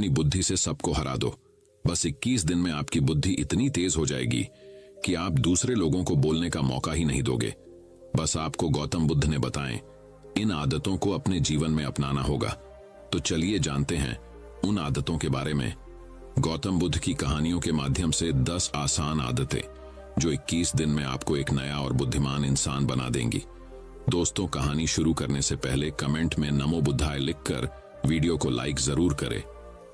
अपनी बुद्धि से सबको हरा दो। बस 21 दिन में आपकी बुद्धि इतनी तेज हो जाएगी कि आप दूसरे लोगों को बोलने का मौका ही नहीं दोगे। बस आपको गौतम बुद्ध ने बताएं, इन आदतों को अपने जीवन में अपनाना होगा। तो चलिए जानते हैं उन आदतों के बारे में। गौतम बुद्ध की कहानियों के माध्यम से 10 आसान आदतें जो 21 दिन में आपको एक नया और बुद्धिमान इंसान बना देंगी। दोस्तों, कहानी शुरू करने से पहले कमेंट में नमो बुद्धाय लिखकर वीडियो को लाइक जरूर करें।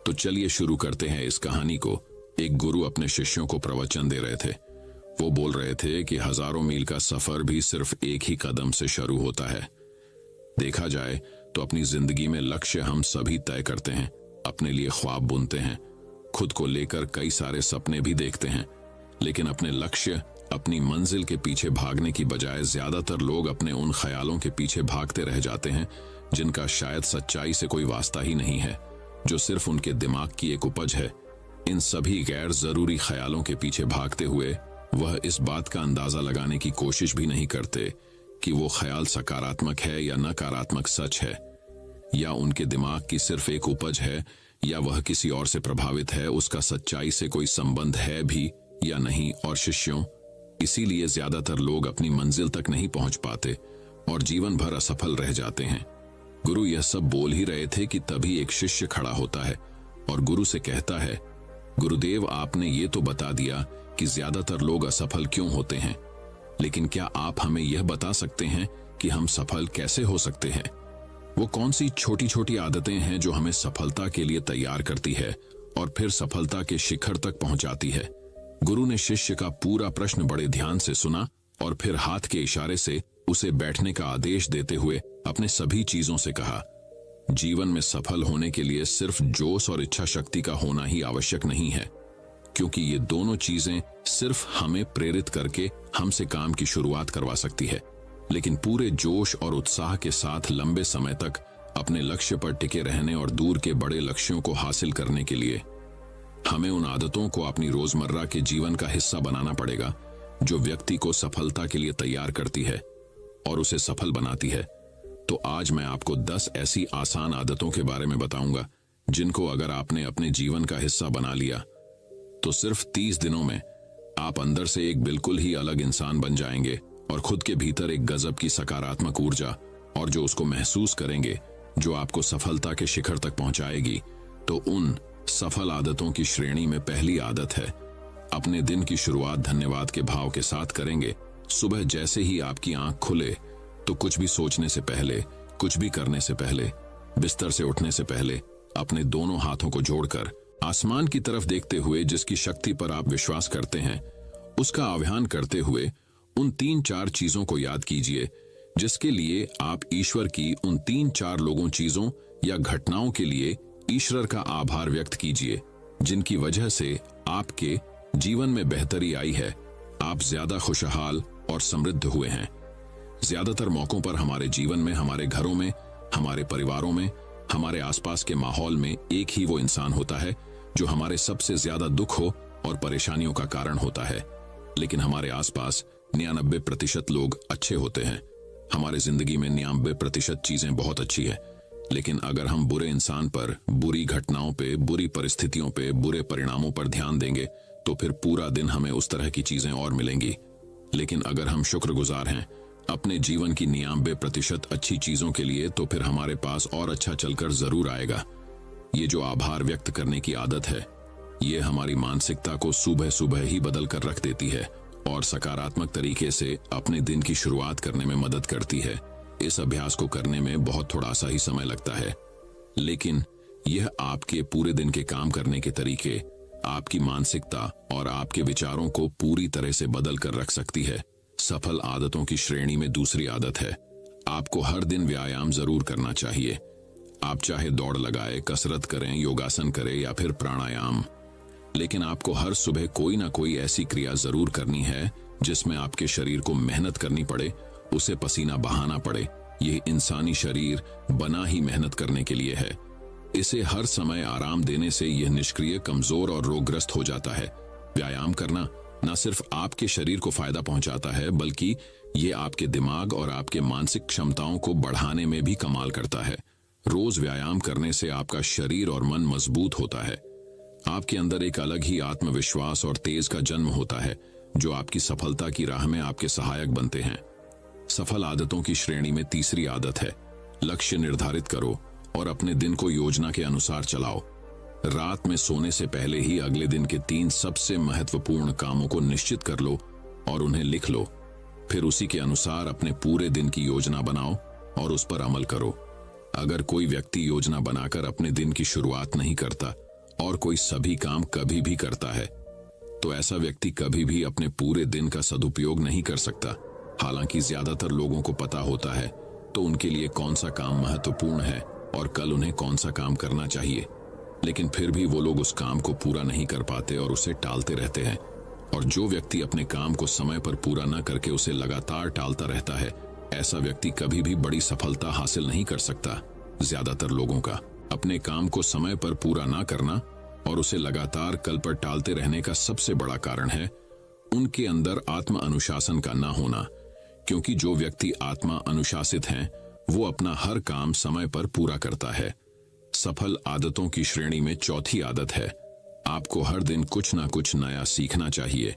तो चलिए शुरू करते हैं इस कहानी को। एक गुरु अपने शिष्यों को प्रवचन दे रहे थे। वो बोल रहे थे कि हजारों मील का सफर भी सिर्फ एक ही कदम से शुरू होता है। देखा जाए तो अपनी जिंदगी में लक्ष्य हम सभी तय करते हैं, अपने लिए ख्वाब बुनते हैं, खुद को लेकर कई सारे सपने भी देखते हैं, लेकिन अपने लक्ष्य, अपनी मंजिल के पीछे भागने की बजाय ज्यादातर लोग अपने उन ख्यालों के पीछे भागते रह जाते हैं जिनका शायद सच्चाई से कोई वास्ता ही नहीं है, जो सिर्फ उनके दिमाग की एक उपज है। इन सभी गैर जरूरी ख्यालों के पीछे भागते हुए वह इस बात का अंदाजा लगाने की कोशिश भी नहीं करते कि वो ख्याल सकारात्मक है या नकारात्मक सच है, या उनके दिमाग की सिर्फ एक उपज है, या वह किसी और से प्रभावित है, उसका सच्चाई से कोई संबंध है भी या नहीं। और शिष्यों, इसीलिए ज्यादातर लोग अपनी मंजिल तक नहीं पहुंच पाते और जीवन भर असफल रह जाते हैं। गुरु यह सब बोल ही रहे थे कि तभी एक शिष्य खड़ा होता है और गुरु से कहता है, गुरुदेव, आपने ये तो बता दिया कि ज्यादातर लोग असफल क्यों होते हैं, लेकिन क्या आप हमें यह बता सकते हैं कि हम सफल कैसे हो सकते हैं? वो कौन सी छोटी छोटी आदतें हैं जो हमें सफलता के लिए तैयार करती है और फिर सफलता के शिखर तक पहुंचाती है? गुरु ने शिष्य का पूरा प्रश्न बड़े ध्यान से सुना और फिर हाथ के इशारे से उसे बैठने का आदेश देते हुए अपने सभी चीजों से कहा, जीवन में सफल होने के लिए सिर्फ जोश और इच्छा शक्ति का होना ही आवश्यक नहीं है, क्योंकि ये दोनों चीजें सिर्फ हमें प्रेरित करके हमसे काम की शुरुआत करवा सकती है, लेकिन पूरे जोश और उत्साह के साथ लंबे समय तक अपने लक्ष्य पर टिके रहने और दूर के बड़े लक्ष्यों को हासिल करने के लिए हमें उन आदतों को अपनी रोजमर्रा के जीवन का हिस्सा बनाना पड़ेगा जो व्यक्ति को सफलता के लिए तैयार करती है और उसे सफल बनाती है। तो आज मैं आपको 10 ऐसी आसान आदतों के बारे में बताऊंगा जिनको अगर आपने अपने जीवन का हिस्सा बना लिया तो सिर्फ 30 दिनों में आप अंदर से एक बिल्कुल ही अलग इंसान बन जाएंगे और खुद के भीतर एक गजब की सकारात्मक ऊर्जा और जो उसको महसूस करेंगे, जो आपको सफलता के शिखर तक पहुंचाएगी। तो उन सफल आदतों की श्रेणी में पहली आदत है, अपने दिन की शुरुआत धन्यवाद के भाव के साथ करेंगे। सुबह जैसे ही आपकी आंख खुले तो कुछ भी सोचने से पहले, कुछ भी करने से पहले, बिस्तर से उठने से पहले अपने दोनों हाथों को जोड़कर आसमान की तरफ देखते हुए जिसकी शक्ति पर आप विश्वास करते हैं उसका आह्वान करते हुए उन 3-4 चीजों को याद कीजिए जिसके लिए आप ईश्वर की उन 3-4 लोगों, चीजों या घटनाओं के लिए ईश्वर का आभार व्यक्त कीजिए जिनकी वजह से आपके जीवन में बेहतरी आई है, आप ज्यादा खुशहाल और समृद्ध हुए हैं। ज्यादातर मौकों पर हमारे जीवन में, हमारे घरों में, हमारे परिवारों में, हमारे आसपास के माहौल में एक ही वो इंसान होता है जो हमारे सबसे ज्यादा दुख हो और परेशानियों का कारण होता है, लेकिन हमारे आसपास 99% लोग अच्छे होते हैं। हमारे जिंदगी में 99% चीजें बहुत अच्छी है, लेकिन अगर हम बुरे इंसान पर, बुरी घटनाओं पे, बुरी परिस्थितियों पे, बुरे परिणामों पर ध्यान देंगे तो फिर पूरा दिन हमें उस तरह की चीजें और मिलेंगी। लेकिन अगर हम शुक्रगुजार हैं अपने जीवन की 99% अच्छी चीजों के लिए, तो फिर हमारे पास और अच्छा चलकर जरूर आएगा। ये जो आभार व्यक्त करने की आदत है, ये हमारी मानसिकता को सुबह सुबह ही बदल कर रख देती है और सकारात्मक तरीके से अपने दिन की शुरुआत करने में मदद करती है। इस अभ्यास को करने में बहुत थोड़ा सा ही समय लगता है, लेकिन यह आपके पूरे दिन के काम करने के तरीके, आपकी मानसिकता और आपके विचारों को पूरी तरह से बदल कर रख सकती है। सफल आदतों की श्रेणी में दूसरी आदत है, आपको हर दिन व्यायाम जरूर करना चाहिए। आप चाहे दौड़ लगाए, कसरत करें, योगासन करें या फिर प्राणायाम, लेकिन आपको हर सुबह कोई ना कोई ऐसी क्रिया जरूर करनी है जिसमें आपके शरीर को मेहनत करनी पड़े, उसे पसीना बहाना पड़े। यह इंसानी शरीर बना ही मेहनत करने के लिए है। इसे हर समय आराम देने से यह निष्क्रिय, कमजोर और रोगग्रस्त हो जाता है। व्यायाम करना न सिर्फ आपके शरीर को फायदा पहुंचाता है, बल्कि ये आपके दिमाग और आपके मानसिक क्षमताओं को बढ़ाने में भी कमाल करता है। रोज व्यायाम करने से आपका शरीर और मन मजबूत होता है। आपके अंदर एक अलग ही आत्मविश्वास और तेज का जन्म होता है जो आपकी सफलता की राह में आपके सहायक बनते हैं। सफल आदतों की श्रेणी में तीसरी आदत है, लक्ष्य निर्धारित करो और अपने दिन को योजना के अनुसार चलाओ। रात में सोने से पहले ही अगले दिन के 3 सबसे महत्वपूर्ण कामों को निश्चित कर लो और उन्हें लिख लो। फिर उसी के अनुसार अपने पूरे दिन की योजना बनाओ और उस पर अमल करो। अगर कोई व्यक्ति योजना बनाकर अपने दिन की शुरुआत नहीं करता और कोई सभी काम कभी भी करता है, तो ऐसा व्यक्ति कभी भी अपने पूरे दिन का सदुपयोग नहीं कर सकता। हालांकि ज्यादातर लोगों को पता होता है तो उनके लिए कौन सा काम महत्वपूर्ण है और कल उन्हें कौन सा काम करना चाहिए, लेकिन फिर भी वो लोग उस काम को पूरा नहीं कर पाते और उसे टालते रहते हैं। और जो व्यक्ति अपने काम को समय पर पूरा न करके उसे लगातार टालता रहता है, ऐसा व्यक्ति कभी भी बड़ी सफलता हासिल नहीं कर सकता। ज्यादातर लोगों का अपने काम को समय पर पूरा ना करना और उसे लगातार कल पर टालते रहने का सबसे बड़ा कारण है उनके अंदर आत्म अनुशासन का ना होना। क्योंकि जो व्यक्ति आत्मा अनुशासित हैं, वो अपना हर काम समय पर पूरा करता है। सफल आदतों की श्रेणी में चौथी आदत है, आपको हर दिन कुछ ना कुछ नया सीखना चाहिए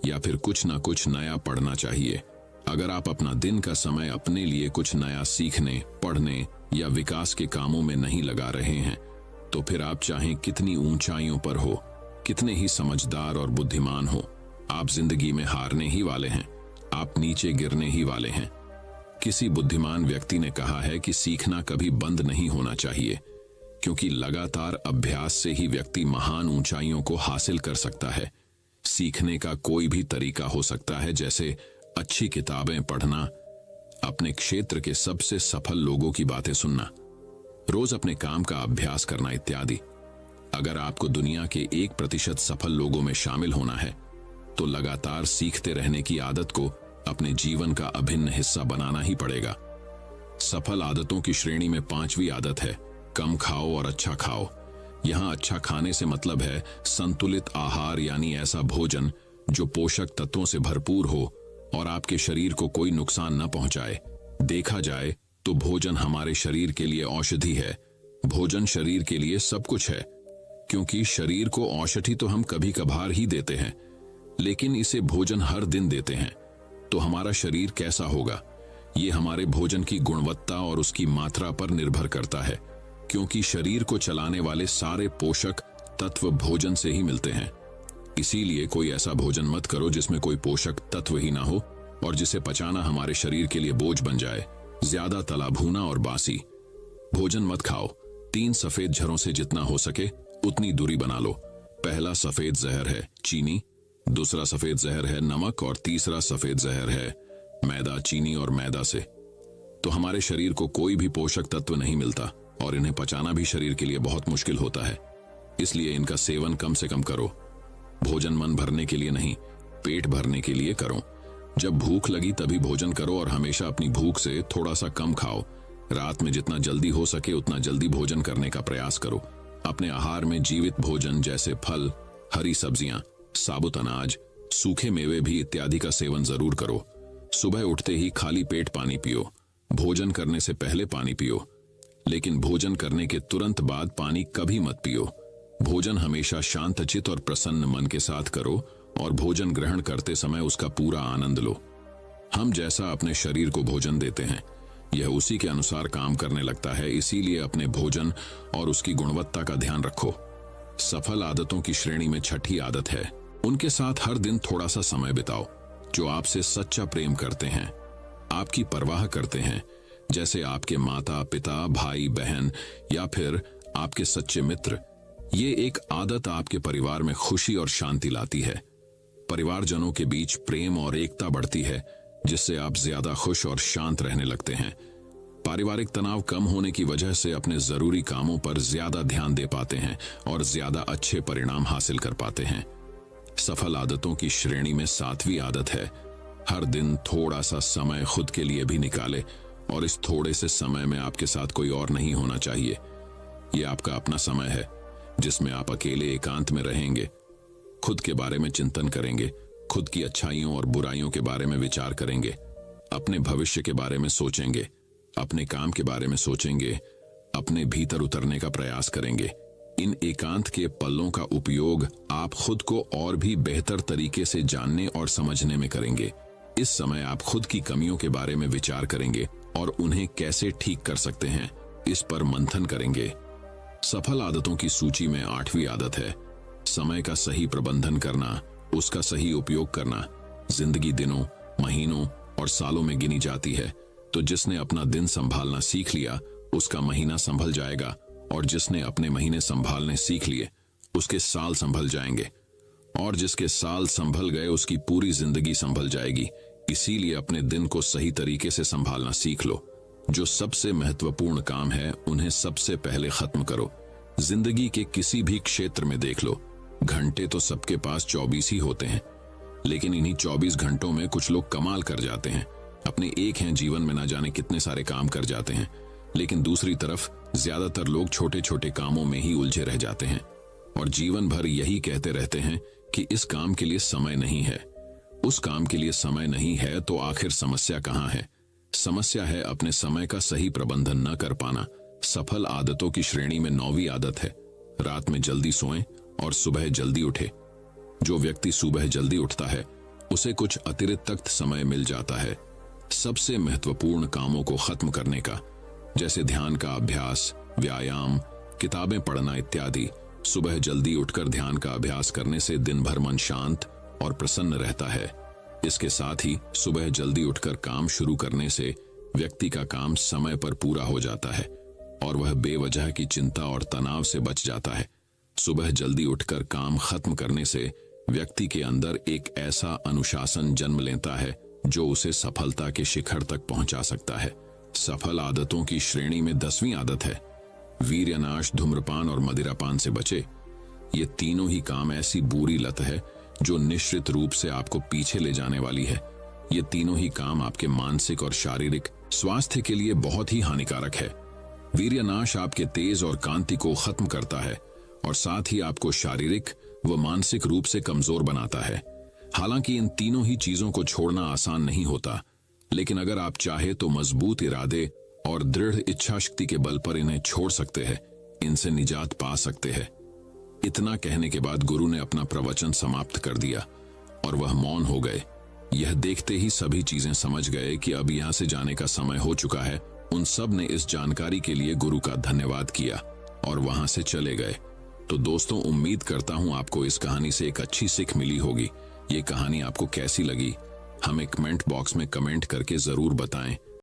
या फिर कुछ ना कुछ नया पढ़ना चाहिए। अगर आप अपना दिन का समय अपने लिए कुछ नया सीखने, पढ़ने या विकास के कामों में नहीं लगा रहे हैं, तो फिर आप चाहे कितनी ऊंचाइयों पर हो, कितने ही समझदार और बुद्धिमान हो, आप जिंदगी में हारने ही वाले हैं। आप नीचे गिरने ही वाले हैं। किसी बुद्धिमान व्यक्ति ने कहा है कि सीखना कभी बंद नहीं होना चाहिए, क्योंकि लगातार अभ्यास से ही व्यक्ति महान ऊंचाइयों को हासिल कर सकता है। सीखने का कोई भी तरीका हो सकता है, जैसे अच्छी किताबें पढ़ना, अपने क्षेत्र के सबसे सफल लोगों की बातें सुनना, रोज अपने काम का अभ्यास करना इत्यादि। अगर आपको दुनिया के 1% सफल लोगों में शामिल होना है, तो लगातार सीखते रहने की आदत को अपने जीवन का अभिन्न हिस्सा बनाना ही पड़ेगा। सफल आदतों की श्रेणी में 5वीं आदत है, कम खाओ और अच्छा खाओ। यहाँ अच्छा खाने से मतलब है संतुलित आहार, यानी ऐसा भोजन जो पोषक तत्वों से भरपूर हो और आपके शरीर को कोई नुकसान न पहुंचाए। देखा जाए तो भोजन हमारे शरीर के लिए औषधि है। भोजन शरीर के लिए सब कुछ है, क्योंकि शरीर को औषधि तो हम कभी कभार ही देते हैं, लेकिन इसे भोजन हर दिन देते हैं। तो हमारा शरीर कैसा होगा, ये हमारे भोजन की गुणवत्ता और उसकी मात्रा पर निर्भर करता है, क्योंकि शरीर को चलाने वाले सारे पोषक तत्व भोजन से ही मिलते हैं। इसीलिए कोई ऐसा भोजन मत करो जिसमें कोई पोषक तत्व ही ना हो और जिसे पचाना हमारे शरीर के लिए बोझ बन जाए। ज्यादा तला भुना और बासी भोजन मत खाओ। 3 सफेद झरों से जितना हो सके उतनी दूरी बना लो। पहला सफेद जहर है चीनी, दूसरा सफेद जहर है नमक और तीसरा सफेद जहर है मैदा। चीनी और मैदा से तो हमारे शरीर को कोई भी पोषक तत्व नहीं मिलता और इन्हें पचाना भी शरीर के लिए बहुत मुश्किल होता है। इसलिए इनका सेवन कम से कम करो। भोजन मन भरने के लिए नहीं, पेट भरने के लिए करो। जब भूख लगी तभी भोजन करो और हमेशा अपनी भूख से थोड़ा सा कम खाओ। रात में जितना जल्दी हो सके उतना जल्दी भोजन करने का प्रयास करो। अपने आहार में जीवित भोजन जैसे फल, हरी सब्जियां, साबुत अनाज, सूखे मेवे भी इत्यादि का सेवन जरूर करो। सुबह उठते ही खाली पेट पानी पियो। भोजन करने से पहले पानी पियो, लेकिन भोजन करने के तुरंत बाद पानी कभी मत पियो। भोजन हमेशा शांतचित और प्रसन्न मन के साथ करो और भोजन ग्रहण करते समय उसका पूरा आनंद लो। हम जैसा अपने शरीर को भोजन देते हैं, यह उसी के अनुसार काम करने लगता है। इसीलिए अपने भोजन और उसकी गुणवत्ता का ध्यान रखो। सफल आदतों की श्रेणी में 6ठी आदत है, उनके साथ हर दिन थोड़ा सा समय बिताओ जो आपसे सच्चा प्रेम करते हैं, आपकी परवाह करते हैं, जैसे आपके माता पिता, भाई बहन या फिर आपके सच्चे मित्र। ये एक आदत आपके परिवार में खुशी और शांति लाती है। परिवारजनों के बीच प्रेम और एकता बढ़ती है, जिससे आप ज्यादा खुश और शांत रहने लगते हैं। पारिवारिक तनाव कम होने की वजह से अपने जरूरी कामों पर ज्यादा ध्यान दे पाते हैं और ज्यादा अच्छे परिणाम हासिल कर पाते हैं। सफल आदतों की श्रेणी में 7वीं आदत है, हर दिन थोड़ा सा समय खुद के लिए भी निकाले और इस थोड़े से समय में आपके साथ कोई और नहीं होना चाहिए। ये आपका अपना समय है जिसमें आप अकेले एकांत में रहेंगे, खुद के बारे में चिंतन करेंगे, खुद की अच्छाइयों और बुराइयों के बारे में विचार करेंगे, अपने भविष्य के बारे में सोचेंगे, अपने काम के बारे में सोचेंगे, अपने भीतर उतरने का प्रयास करेंगे। इन एकांत के पलों का उपयोग आप खुद को और भी बेहतर तरीके से जानने और समझने में करेंगे। इस समय आप खुद की कमियों के बारे में विचार करेंगे और उन्हें कैसे ठीक कर सकते हैं, इस पर मंथन करेंगे। सफल आदतों की सूची में 8वीं आदत है समय का सही प्रबंधन करना, उसका सही उपयोग करना। जिंदगी दिनों, महीनों और सालों में गिनी जाती है, तो जिसने अपना दिन संभालना सीख लिया उसका महीना संभल जाएगा, और जिसने अपने महीने संभालने सीख लिए उसके साल संभल जाएंगे, और जिसके साल संभल गए उसकी पूरी जिंदगी संभल जाएगी। इसीलिए अपने दिन को सही तरीके से संभालना सीख लो। जो सबसे महत्वपूर्ण काम है उन्हें सबसे पहले खत्म करो। जिंदगी के किसी भी क्षेत्र में देख लो, घंटे तो सबके पास 24 ही होते हैं, लेकिन इन्हीं 24 घंटों में कुछ लोग कमाल कर जाते हैं। अपने एक हैं जीवन में ना जाने कितने सारे काम कर जाते हैं, लेकिन दूसरी तरफ ज्यादातर लोग छोटे छोटे कामों में ही उलझे रह जाते हैं और जीवन भर यही कहते रहते हैं कि इस काम के लिए समय नहीं है, उस काम के लिए समय नहीं है। तो आखिर समस्या कहाँ है? समस्या है अपने समय का सही प्रबंधन न कर पाना। सफल आदतों की श्रेणी में 9वीं आदत है रात में जल्दी सोएं और सुबह जल्दी उठे। जो व्यक्ति सुबह जल्दी उठता है उसे कुछ अतिरिक्त समय मिल जाता है सबसे महत्वपूर्ण कामों को खत्म करने का, जैसे ध्यान का अभ्यास, व्यायाम, किताबें पढ़ना इत्यादि। सुबह जल्दी उठकर ध्यान का अभ्यास करने से दिन भर मन शांत और प्रसन्न रहता है। इसके साथ ही सुबह जल्दी उठकर काम शुरू करने से व्यक्ति का काम समय पर पूरा हो जाता है और वह बेवजह की चिंता और तनाव से बच जाता है। सुबह जल्दी उठकर काम खत्म करने से व्यक्ति के अंदर एक ऐसा अनुशासन जन्म लेता है जो उसे सफलता के शिखर तक पहुंचा सकता है। सफल आदतों की श्रेणी में 10वीं आदत है वीर्यनाश, धूम्रपान और मदिरापान से बचे। ये तीनों ही काम ऐसी बुरी लत है जो निश्चित रूप से आपको पीछे ले जाने वाली है। ये तीनों ही काम आपके मानसिक और शारीरिक स्वास्थ्य के लिए बहुत ही हानिकारक है। वीर्यनाश आपके तेज और कांति को खत्म करता है और साथ ही आपको शारीरिक व मानसिक रूप से कमजोर बनाता है। हालांकि इन तीनों ही चीजों को छोड़ना आसान नहीं होता, लेकिन अगर आप चाहे तो मजबूत इरादे और दृढ़ इच्छा शक्ति के बल पर इन्हें छोड़ सकते हैं, इनसे निजात पा सकते हैं। इतना कहने के बाद गुरु ने अपना प्रवचन समाप्त कर दिया और वह मौन हो गए। यह देखते ही सभी चीजें समझ गए कि अब यहां से जाने का समय हो चुका है। उन सब ने इस जानकारी के लिए गुरु का धन्यवाद किया और वहां से चले गए। तो दोस्तों, उम्मीद करता हूं आपको इस कहानी से एक अच्छी सीख मिली होगी। ये कहानी आपको कैसी लगी हमें कमेंट बॉक्स में कमेंट करके जरूर बताएं।